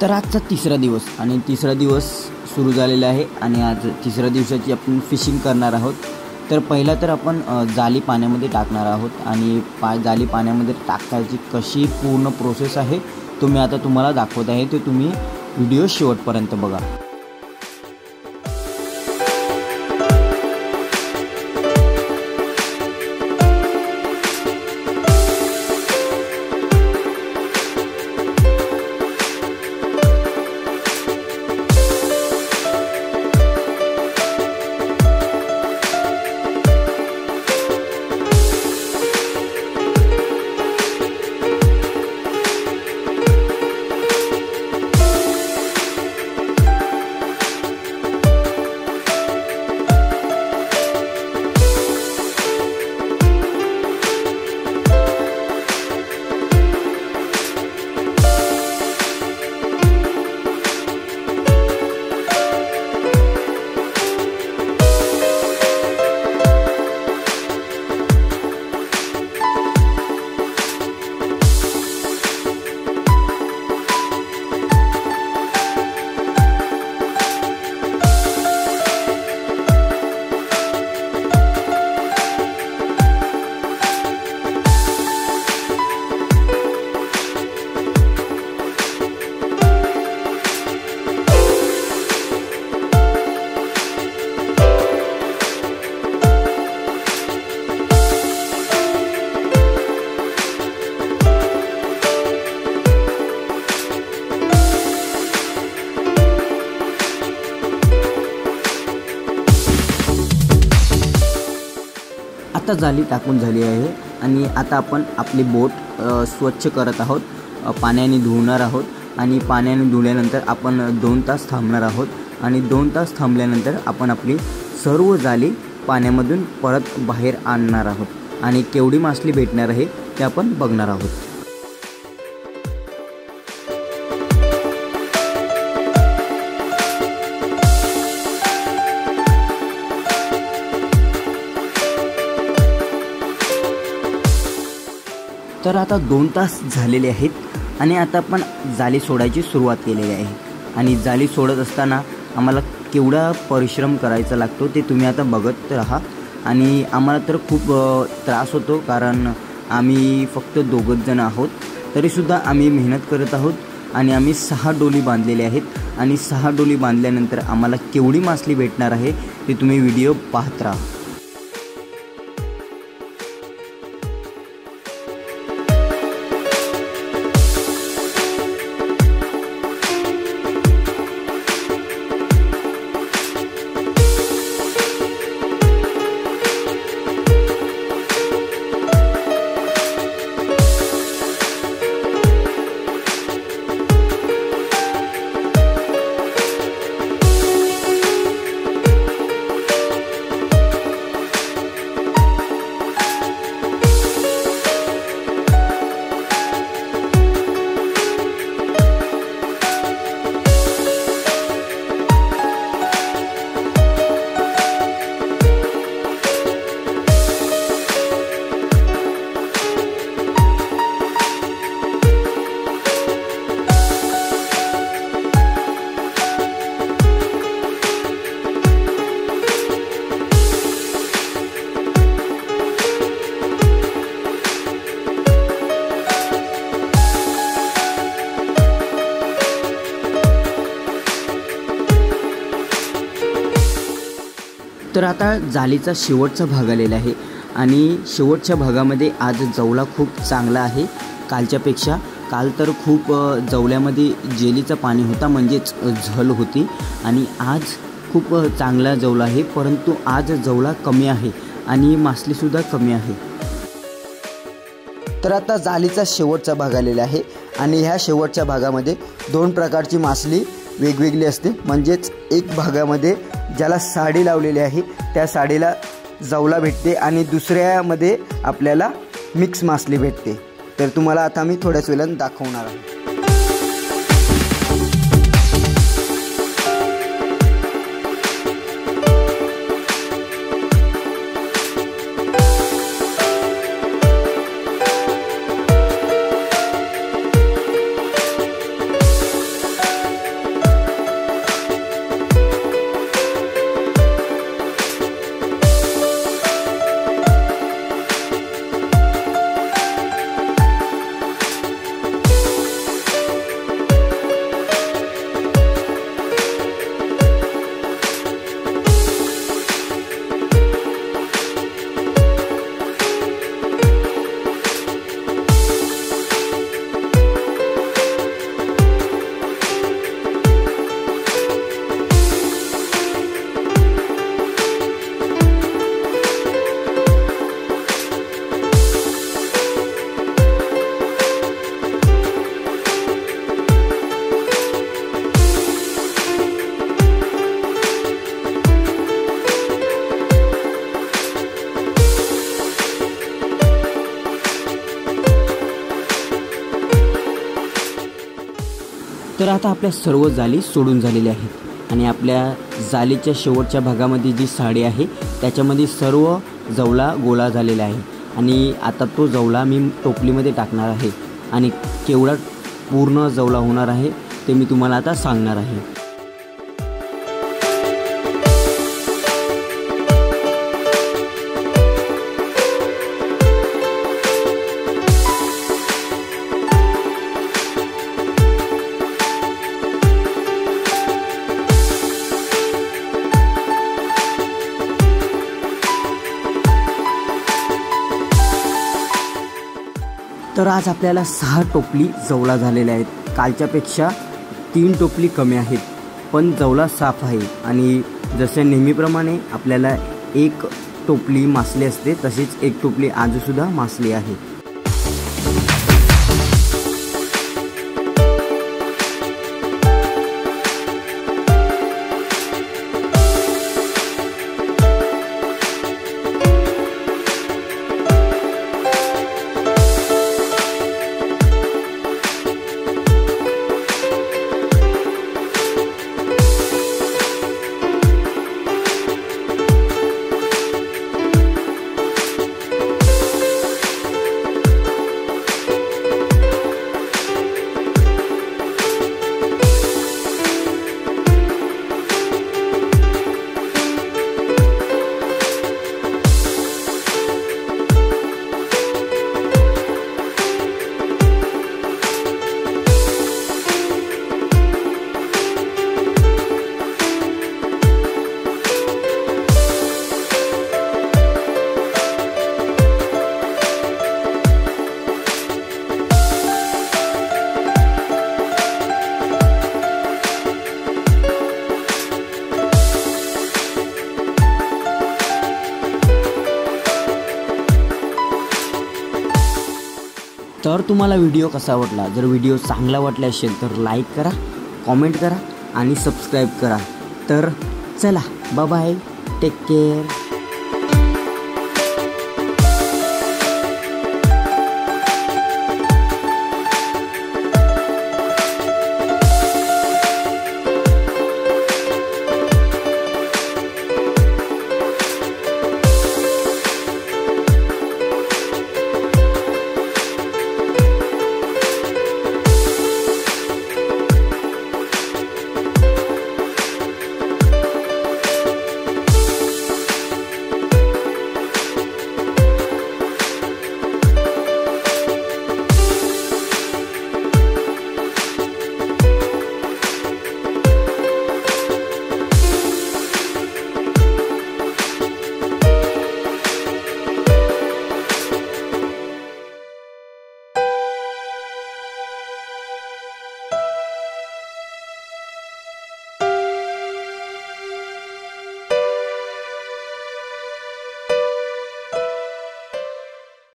तर आजचा तिसरा दिवस आणि तिसरा दिवस सुरू झालेला आहे आणि आज तिसऱ्या दिवसाची आपण फिशिंग करणार आहोत। तर पहिला तर आपण जाळी पाण्यामध्ये टाकणार आहोत आणि जाळी पाण्यामध्ये टाकायची कशी पूर्ण प्रोसेस आहे तो मी आता तुम्हाला दाखवत आहे, ते तुम्ही व्हिडिओ शेवटपर्यंत बघा। आता जाळी टाकून झाली आहे आणि आता आपण आपली बोट स्वच्छ करत आहोत, पाण्याने धुवणार आहोत आणि पाण्याने धुल्यानंतर आपण 2 तास थांबणार आहोत आणि 2 तास थांबल्यानंतर आपण आपली सर्व जाळी पाण्यामधून परत बाहेर आणणार आहोत आणि केवढी मासली भेटणार आहे ते आपण बघणार आहोत। तर आता 2 तास झालेले आहेत आणि आता आपण जाळी सोडायची सुरुवात केलेली आहे आणि जाळी सोडत असताना आम्हाला केवढा परिश्रम करायचा लागतो ते तुम्ही आता बघत राहा। आणि आम्हाला तर खूप त्रास होतो कारण आम्ही फक्त 2 जण आहोत, तरीसुद्धा आम्ही मेहनत करत आहोत आणि आम्ही 6 डोली बांधलेले आहेत आणि 6 डोली बांधल्यानंतर आम्हाला केवढी मासली भेटणार आहे ते तुम्ही व्हिडिओ पाहत राहा। तर आता जाळीचा शेवटचा भाग आलेला आहे आणि शेवटच्या भागामध्ये आज जवला खूप चांगला आहे कालच्यापेक्षा। काल तर खूप जवल्यामध्ये जेलीचं पाणी होता, म्हणजेच झल होती आणि आज खूप चांगला जवला आहे, परंतु आज जवला कमी आहे आणि मासलीसुद्धा कमी आहे। तर आता जाळीचा शेवटचा भाग आलेला आहे आणि ह्या शेवटच्या भागामध्ये 2 प्रकारची मासली वेगवेगळी असते, म्हणजेच एक भागामध्ये ज्याला साडी लावलेली आहे त्या साडीला जवला भेटते आणि दुसऱ्यामध्ये आपल्याला मिक्स मासली भेटते। तर तुम्हाला आता मी थोड्याच वेळाने दाखवणार आहे। तर आता आपल्या सर्व जाळी सोडून झालेल्या आहेत आणि आपल्या जाळीच्या शेवटच्या भागामध्ये जी साडी आहे त्याच्यामध्ये सर्व जवळा गोळा झालेला आहे आणि आता तो जवळा मी टोपलीमध्ये टाकणार आहे आणि केवढा पूर्ण जवळा होणार आहे ते मी तुम्हाला आता सांगणार आहे। तर आज आपल्याला 6 टोपली जवळा झालेल्या आहेत। कालच्यापेक्षा 3 टोपली कमी आहेत, पण जवळा साफ आहे आणि जसे नेहमीप्रमाणे आपल्याला 1 टोपली मासली असते तशीच 1 टोपली आजसुद्धा मासली आहे। तर तुम्हाला व्हिडिओ कसा वाटला? जर व्हिडिओ चांगला वाटला असेल तर लाईक करा, कमेंट करा आणि सबस्क्राईब करा। तर चला, बाय बाय, टेक केअर।